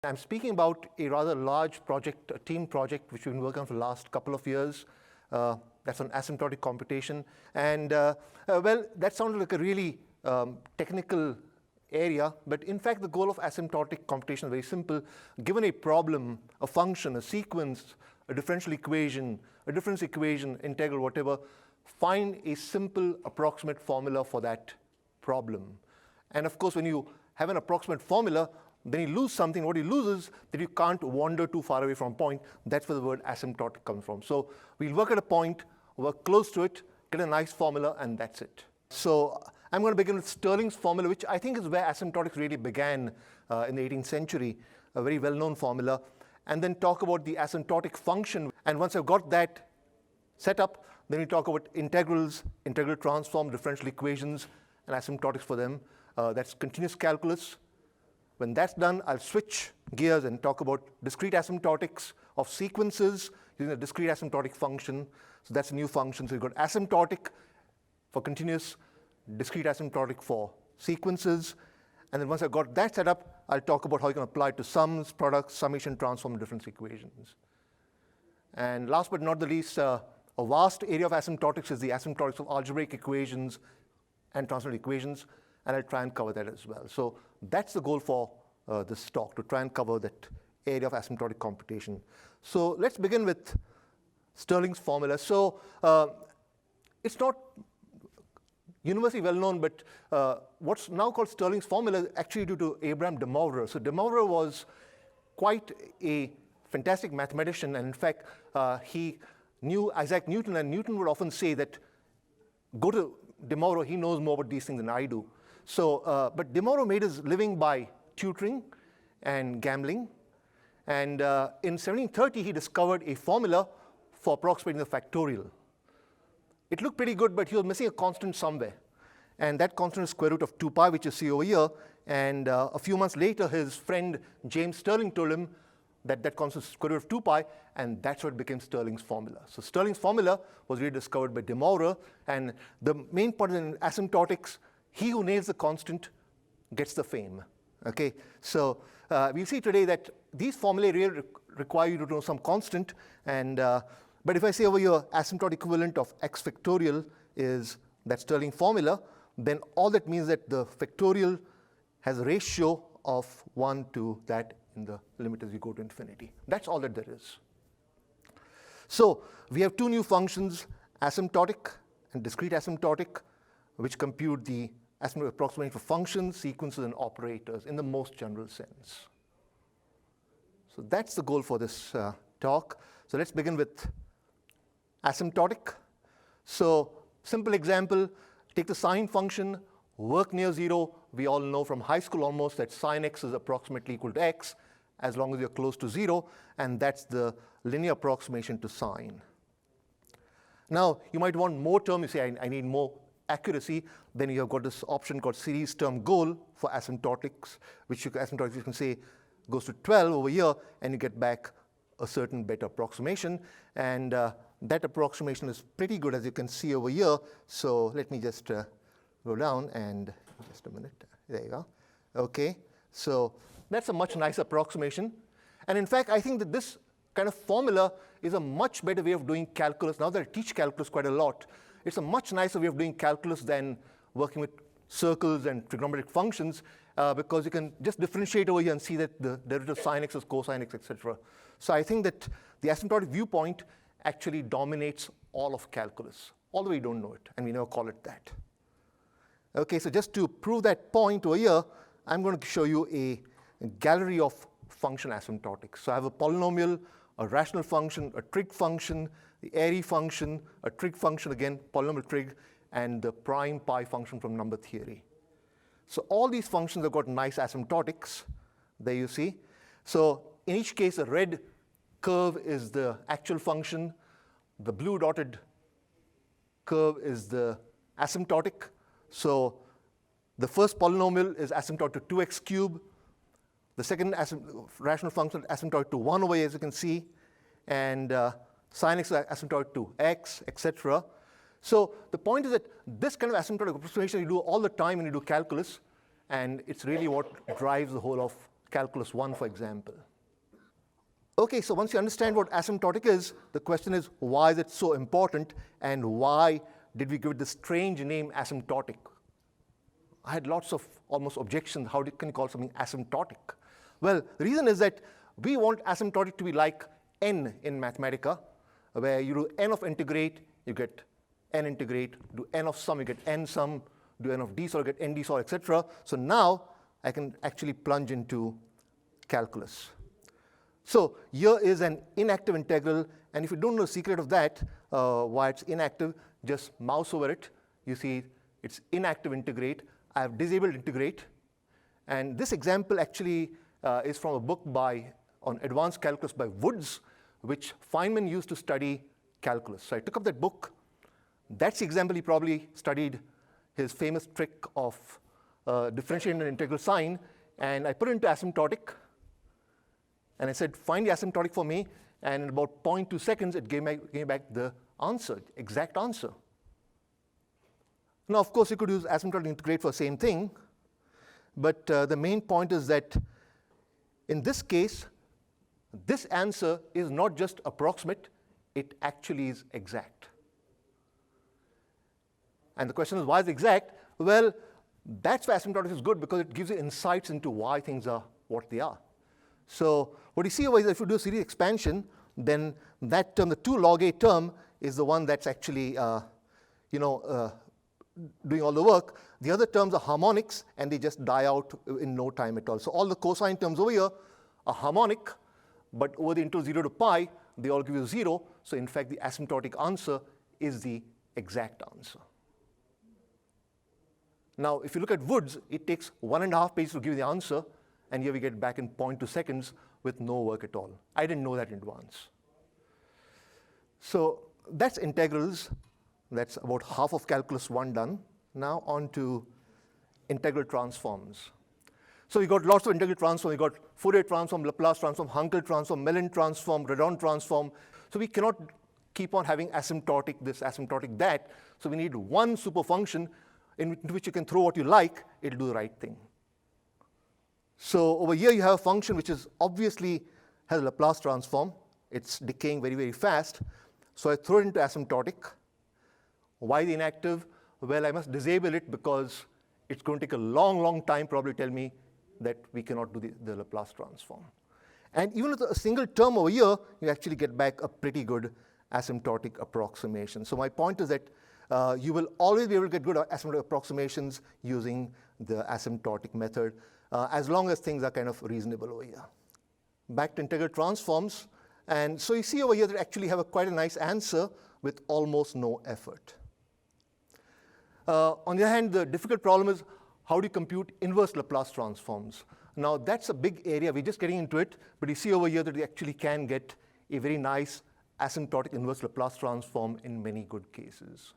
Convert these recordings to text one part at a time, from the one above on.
I'm speaking about a rather large project, a team project, which we've been working on for the last couple of years. That's on asymptotic computation. And well, that sounded like a really technical area, but in fact, the goal of asymptotic computation is very simple. Given a problem, a function, a sequence, a differential equation, a difference equation, integral, whatever, find a simple approximate formula for that problem. And of course, when you have an approximate formula, then you lose something. What you lose is that you can't wander too far away from a point. That's where the word asymptotic comes from. So we'll work at a point, work close to it, get a nice formula, and that's it. So I'm going to begin with Stirling's formula, which I think is where asymptotics really began in the 18th century, a very well-known formula, and then talk about the asymptotic function. And once I've got that set up, then we talk about integrals, integral transform, differential equations, and asymptotics for them. That's continuous calculus. When that's done, I'll switch gears and talk about discrete asymptotics of sequences using a discrete asymptotic function. So that's a new function. So you've got asymptotic for continuous, discrete asymptotic for sequences. And then once I've got that set up, I'll talk about how you can apply it to sums, products, summation, transform, difference equations. And last but not the least, a vast area of asymptotics is the asymptotics of algebraic equations and transcendental equations. And I'll try and cover that as well. So that's the goal for this talk, to try and cover that area of asymptotic computation. So let's begin with Stirling's formula. So it's not universally well known, but what's now called Stirling's formula is actually due to Abraham de Moivre. So de Moivre was quite a fantastic mathematician, and in fact, he knew Isaac Newton, and Newton would often say that, go to de Moivre, he knows more about these things than I do. So, but de Moivre made his living by tutoring and gambling. And in 1730, he discovered a formula for approximating the factorial. It looked pretty good, but he was missing a constant somewhere. And that constant is square root of 2 pi, which you see over here. And a few months later, his friend James Stirling told him that that constant is square root of 2 pi, and that's what became Stirling's formula. So Stirling's formula was really discovered by de Moivre. And the main point in asymptotics, he who nails the constant gets the fame. Okay, so we'll see today that these formulae really require you to know some constant. And but if I say over here asymptotic equivalent of x factorial is that Stirling formula, then all that means that the factorial has a ratio of 1 to that in the limit as you go to infinity. That's all that there is. So we have two new functions, asymptotic and discrete asymptotic, which compute the asymptotic approximation for functions, sequences, and operators in the most general sense. So that's the goal for this talk. So let's begin with asymptotic. So simple example, take the sine function, work near 0. We all know from high school almost that sine x is approximately equal to x as long as you're close to 0, and that's the linear approximation to sine. Now, you might want more terms. You say, I need more accuracy. Then you have got this option called series term goal for asymptotics, which asymptotics you can say goes to 12 over here, and you get back a certain better approximation. And that approximation is pretty good, as you can see over here. So let me just go down, and just a minute. There you go. Okay, so that's a much nicer approximation. And in fact, I think that this kind of formula is a much better way of doing calculus. Now that I teach calculus quite a lot, it's a much nicer way of doing calculus than working with circles and trigonometric functions, because you can just differentiate over here and see that the derivative of sine x is cosine x, etc. So I think that the asymptotic viewpoint actually dominates all of calculus, although we don't know it, and we never call it that. Okay, so just to prove that point over here, I'm going to show you a gallery of function asymptotics. So I have a polynomial, a rational function, a trig function, the airy function, a trig function again, polynomial trig, and the prime pi function from number theory. So all these functions have got nice asymptotics. There you see. So in each case, a red curve is the actual function. The blue dotted curve is the asymptotic. So the first polynomial is asymptotic to 2x cubed. The second rational function is asymptotic to 1 over here, as you can see. And sine x is asymptotic to x, etc. So the point is that this kind of asymptotic approximation you do all the time when you do calculus, and it's really what drives the whole of Calculus 1, for example. Okay, so once you understand what asymptotic is, the question is, why is it so important, and why did we give it this strange name, asymptotic? I had lots of almost objections. How can you call something asymptotic? Well, the reason is that we want asymptotic to be like n in Mathematica, where you do n of integrate, you get n integrate, do n of sum, you get n sum, do n of d solve, you get n d solve, etc. So now I can actually plunge into calculus. So here is an inactive integral, and if you don't know the secret of that, why it's inactive, just mouse over it. You see it's inactive integrate. I have disabled integrate. And this example actually is from a book on advanced calculus by Woods, which Feynman used to study calculus. So I took up that book. That's the example he probably studied, his famous trick of differentiating an integral sign. And I put it into asymptotic. And I said, find the asymptotic for me. And in about 0.2 seconds, it gave back the answer, exact answer. Now, of course, you could use asymptotic integrate for the same thing. But the main point is that in this case, this answer is not just approximate. It actually is exact. And the question is, why is it exact? Well, that's why asymptotic is good, because it gives you insights into why things are what they are. So what you see over here is if you do a series expansion, then that term, the 2 log a term, is the one that's actually doing all the work. The other terms are harmonics, and they just die out in no time at all. So all the cosine terms over here are harmonic, but over the interval 0 to pi, they all give you 0. So in fact, the asymptotic answer is the exact answer. Now, if you look at Woods, it takes 1.5 pages to give you the answer, and here we get back in 0.2 seconds with no work at all. I didn't know that in advance. So that's integrals. That's about half of calculus 1 done. Now on to integral transforms. So we got lots of integral transforms. We got Fourier transform, Laplace transform, Hankel transform, Mellin transform, Redon transform. So we cannot keep on having asymptotic this, asymptotic that. So we need one super function into which you can throw what you like. It'll do the right thing. So over here you have a function which is obviously has a Laplace transform. It's decaying very, very fast. So I throw it into asymptotic. Why the inactive? Well, I must disable it because it's going to take a long, long time probably tell me that we cannot do the Laplace transform. And even with a single term over here, you actually get back a pretty good asymptotic approximation. So my point is that you will always be able to get good asymptotic approximations using the asymptotic method, as long as things are kind of reasonable over here. Back to integral transforms. And so you see over here that actually have quite a nice answer with almost no effort. On the other hand, the difficult problem is how do you compute inverse Laplace transforms? Now, that's a big area. We're just getting into it. But you see over here that we actually can get a very nice asymptotic inverse Laplace transform in many good cases.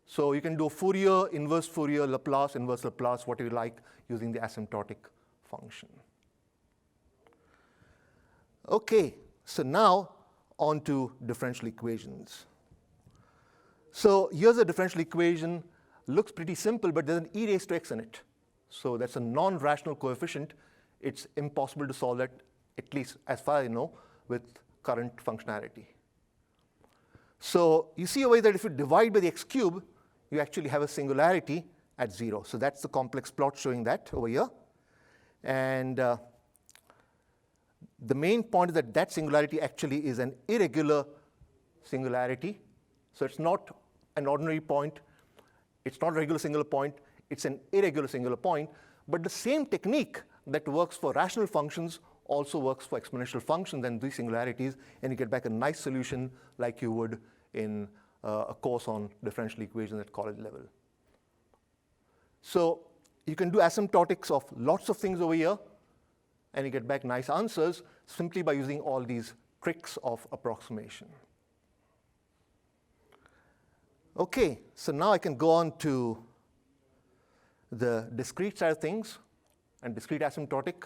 So you can do Fourier, inverse Fourier, Laplace, inverse Laplace, whatever you like, using the asymptotic function. OK, so now on to differential equations. So here's a differential equation. Looks pretty simple, but there's an e raised to x in it. So that's a non-rational coefficient. It's impossible to solve that, at least as far as I know, with current functionality. So you see a way that if you divide by the x cube, you actually have a singularity at 0. So that's the complex plot showing that over here. And the main point is that that singularity actually is an irregular singularity. So it's not an ordinary point. It's not a regular singular point. It's an irregular singular point. But the same technique that works for rational functions also works for exponential functions and these singularities, and you get back a nice solution like you would in a course on differential equations at college level. So you can do asymptotics of lots of things over here, and you get back nice answers simply by using all these tricks of approximation. OK, so now I can go on to the discrete side of things and discrete asymptotic.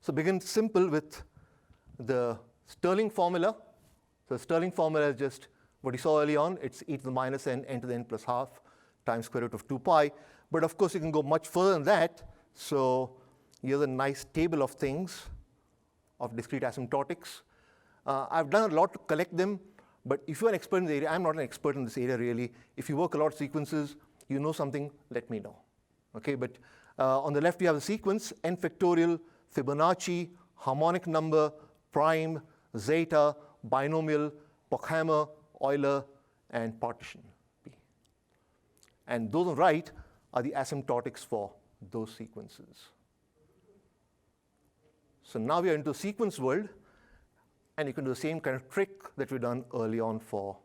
So begin simple with the Stirling formula. So the Stirling formula is just what you saw early on. It's e to the minus n, n to the n plus half times square root of 2 pi. But of course, you can go much further than that. So Here's a nice table of things, of discrete asymptotics. I've done a lot to collect them, but if you're an expert in the area, I'm not an expert in this area really. If you work a lot of sequences, you know something, let me know. Okay, but on the left you have the sequence, n factorial, Fibonacci, harmonic number, prime, zeta, binomial, Pochhammer, Euler, and partition P. And those on the right are the asymptotics for those sequences. So now we are into the sequence world, and you can do the same kind of trick that we've done early on for,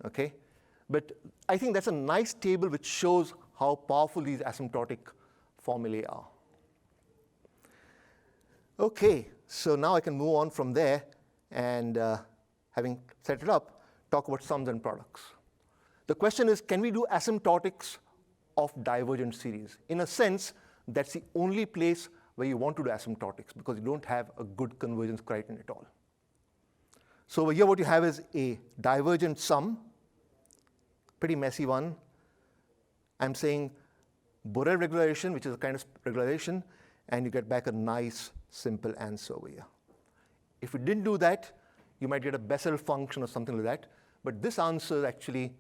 okay? But I think that's a nice table which shows how powerful these asymptotic formulae are. Okay, so now I can move on from there and having set it up, talk about sums and products. The question is, can we do asymptotics of divergent series? In a sense, that's the only place where you want to do asymptotics because you don't have a good convergence criterion at all. So over here what you have is a divergent sum, pretty messy one. I'm saying Borel regularization, which is a kind of regularization, and you get back a nice simple answer over here. If you didn't do that, you might get a Bessel function or something like that, but this answer is actually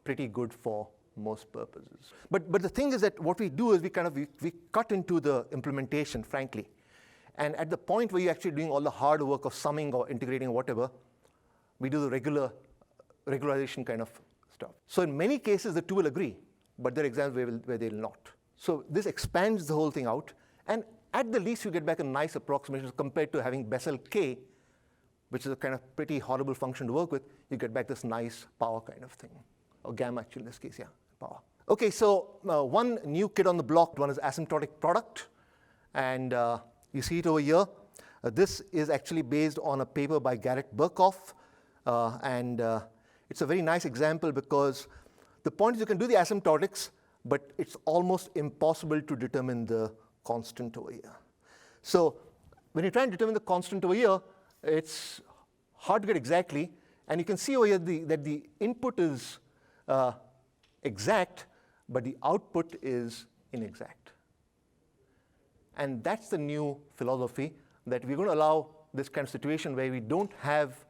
pretty good for most purposes. But the thing is that what we do is we cut into the implementation, frankly. And at the point where you're actually doing all the hard work of summing or integrating or whatever, we do the regularization kind of stuff. So in many cases, the two will agree, but there are examples where they will not. So this expands the whole thing out, and at the least, you get back a nice approximation compared to having Bessel K, which is a kind of pretty horrible function to work with. You get back this nice power kind of thing, or gamma actually in this case, yeah, power. Okay, so one new kid on the block, one is asymptotic product, and you see it over here. This is actually based on a paper by Garrett Birkhoff, and it's a very nice example because the point is you can do the asymptotics, but it's almost impossible to determine the constant over here. So when you try and determine the constant over here, it's hard to get exactly, and you can see over here that the input is exact, but the output is inexact. And that's the new philosophy, that we're going to allow this kind of situation where we don't have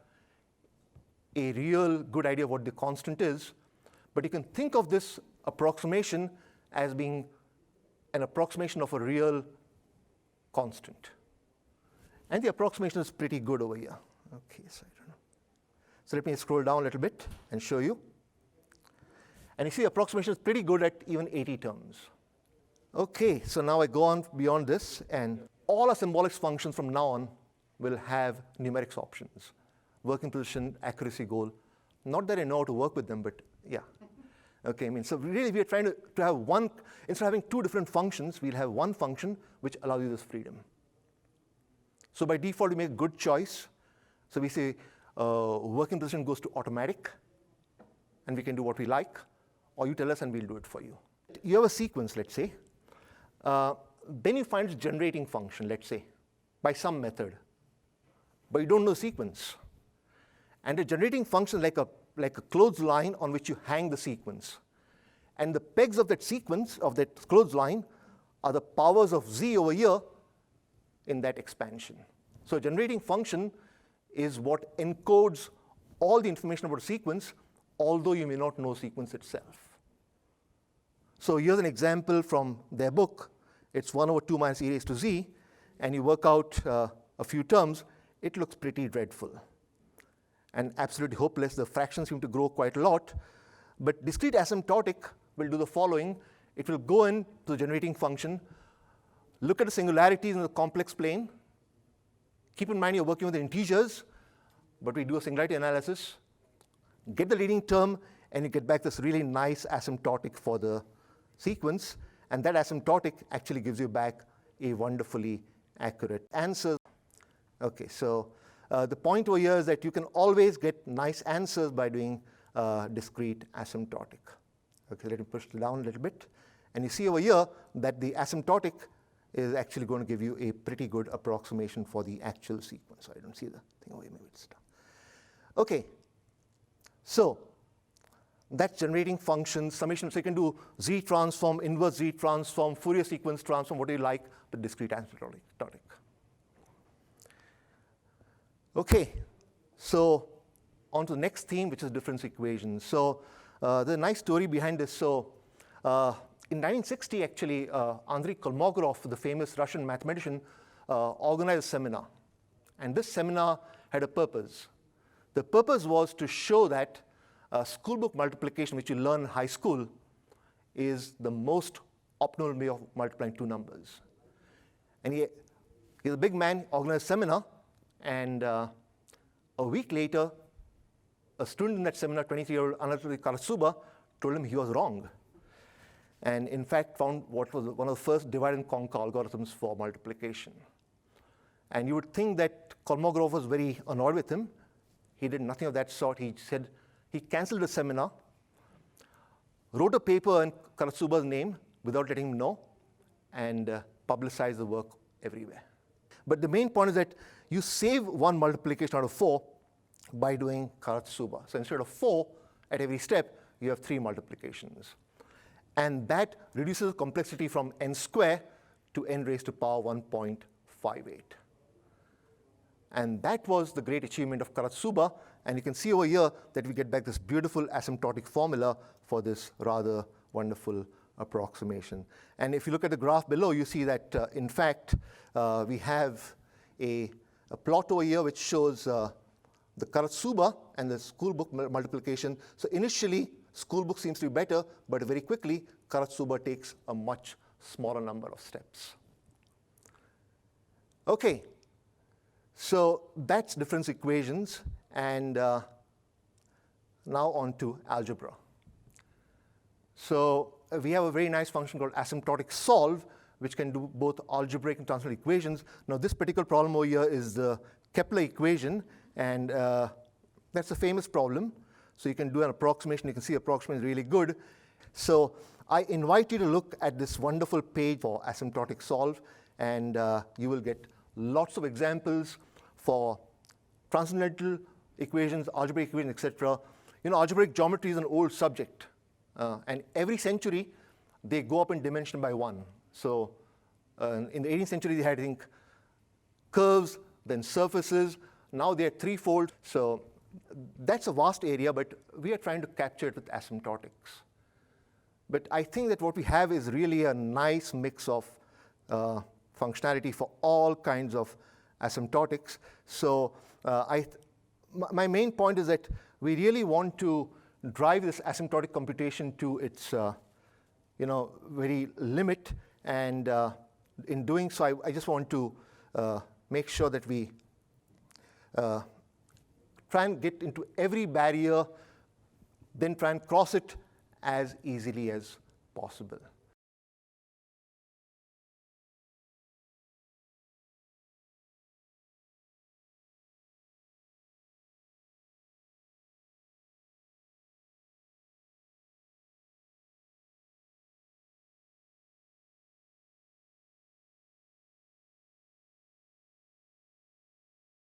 a real good idea of what the constant is, but you can think of this approximation as being an approximation of a real constant. And the approximation is pretty good over here. Okay, so I don't know. So let me scroll down a little bit and show you. And you see approximation is pretty good at even 80 terms. Okay, so now I go on beyond this, and all our symbolic functions from now on will have numerics options. Working position, accuracy goal. Not that I know how to work with them, but yeah. Okay, I mean, so really we are trying to have one, instead of having two different functions, we'll have one function which allows you this freedom. So by default, we make a good choice. So we say working position goes to automatic, and we can do what we like, or you tell us and we'll do it for you. You have a sequence, let's say. Then you find its generating function, let's say, by some method. But you don't know the sequence. And the generating function is like a clothesline on which you hang the sequence. And the pegs of that sequence, of that clothesline, are the powers of z over here in that expansion. So a generating function is what encodes all the information about a sequence, although you may not know sequence itself. So here's an example from their book. It's 1 over 2 minus e raised to z, and you work out a few terms. It looks pretty dreadful and absolutely hopeless. The fractions seem to grow quite a lot. But discrete asymptotic will do the following. It will go into the generating function, look at the singularities in the complex plane. Keep in mind you're working with the integers, but we do a singularity analysis, get the leading term, and you get back this really nice asymptotic for the sequence. And that asymptotic actually gives you back a wonderfully accurate answer. Okay, so the point over here is that you can always get nice answers by doing discrete asymptotic. Okay, let me push it down a little bit. And you see over here that the asymptotic is actually going to give you a pretty good approximation for the actual sequence. So I don't see the thing over here, maybe it's down. Okay, so that's generating functions, summation. So you can do Z transform, inverse Z transform, Fourier sequence transform, what do you like, the discrete asymptotic. Okay, so on to the next theme, which is differential equations. So there's a nice story behind this. So in 1960, actually, Andrei Kolmogorov, the famous Russian mathematician, organized a seminar. And this seminar had a purpose. The purpose was to show that schoolbook multiplication, which you learn in high school, is the most optimal way of multiplying two numbers. And he's a big man, organized a seminar, and a week later, a student in that seminar, 23-year-old Anatoly Karasuba, told him he was wrong. And in fact, found what was one of the first divide and conquer algorithms for multiplication. And you would think that Kolmogorov was very annoyed with him. He did nothing of that sort. He said he canceled the seminar, wrote a paper in Karasuba's name without letting him know, and publicized the work everywhere. But the main point is that you save one multiplication out of 4 by doing Karasuba. So instead of 4 at every step, you have 3 multiplications. And that reduces the complexity from n square to n raised to power 1.58. And that was the great achievement of Karasuba. And you can see over here that we get back this beautiful asymptotic formula for this rather wonderful approximation. And if you look at the graph below, you see that, in fact, we have a plot over here which shows the Karasuba and the schoolbook multiplication. So initially, schoolbook seems to be better, but very quickly, Karasuba takes a much smaller number of steps. Okay, so that's differential equations, and now on to algebra. So we have a very nice function called AsymptoticComputation Solve, which can do both algebraic and transcendental equations. Now, this particular problem over here is the Kepler equation, and that's a famous problem. So you can do an approximation. You can see approximation is really good. So I invite you to look at this wonderful page for AsymptoticComputation Solve, and you will get lots of examples for transcendental equations, algebraic equations, etc. You know, algebraic geometry is an old subject, and every century they go up in dimension by 1. So in the 18th century, they had, I think, curves, then surfaces. Now they're threefold. So that's a vast area, but we are trying to capture it with asymptotics. But I think that what we have is really a nice mix of functionality for all kinds of asymptotics. So my main point is that we really want to drive this asymptotic computation to its very limit. And in doing so, I just want to make sure that we try and get into every barrier, then try and cross it as easily as possible.